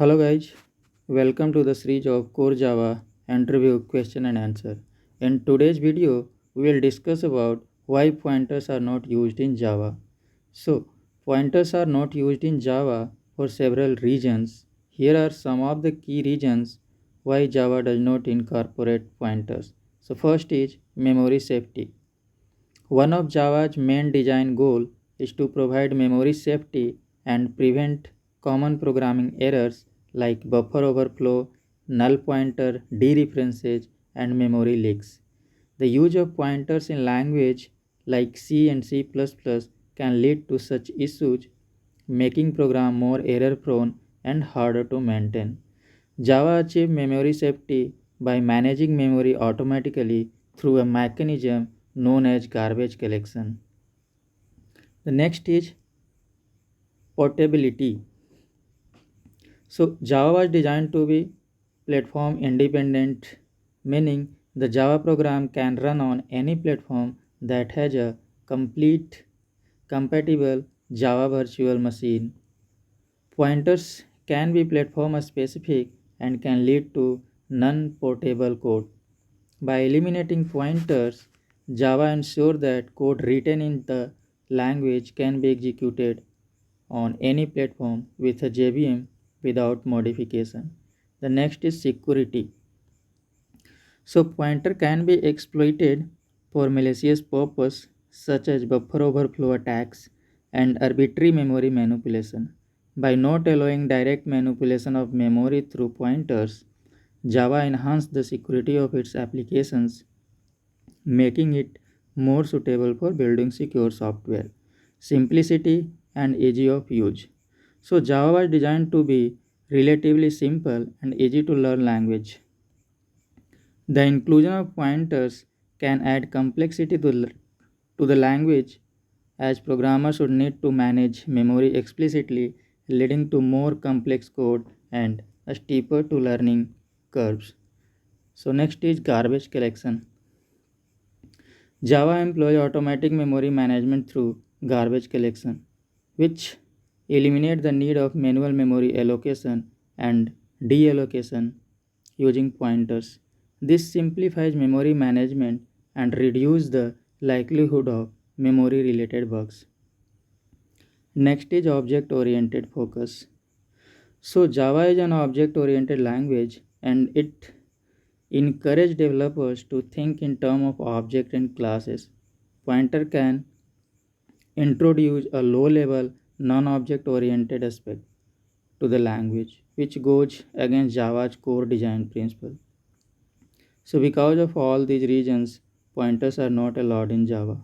Hello guys, welcome to the series of Core Java interview question and answer. In today's video, we will discuss about why pointers are not used in Java. So, pointers are not used in Java for several reasons. Here are some of the key reasons why Java does not incorporate pointers. So, first is memory safety. One of Java's main design goal is to provide memory safety and prevent common programming errors like buffer overflow, null pointer dereferences, and memory leaks. The use of pointers in language like C and C++ can lead to such issues, making program more error prone and harder to maintain. Java achieves memory safety by managing memory automatically through a mechanism known as garbage collection. The next is portability. So Java was designed to be platform independent, meaning the Java program can run on any platform that has a complete compatible Java virtual machine. Pointers can be platform specific and can lead to non-portable code. By eliminating pointers, Java ensures that code written in the language can be executed on any platform with a JVM without modification. The next is security. So pointer can be exploited for malicious purpose such as buffer overflow attacks and arbitrary memory manipulation. By not allowing direct manipulation of memory through pointers, Java enhanced the security of its applications, making it more suitable for building secure software. Simplicity and easy of use. So Java was designed to be relatively simple and easy to learn language. The inclusion of pointers can add complexity to the language as programmers would need to manage memory explicitly, leading to more complex code and a steeper to learning curves. So next is garbage collection. Java employs automatic memory management through garbage collection, which eliminate the need of manual memory allocation and deallocation using pointers. This simplifies memory management and reduces the likelihood of memory related bugs. Next is object oriented focus. So Java is an object oriented language and it encourages developers to think in terms of object and classes. Pointer can introduce a low level non object oriented aspect to the language, which goes against Java's core design principle. So, because of all these reasons, pointers are not allowed in Java.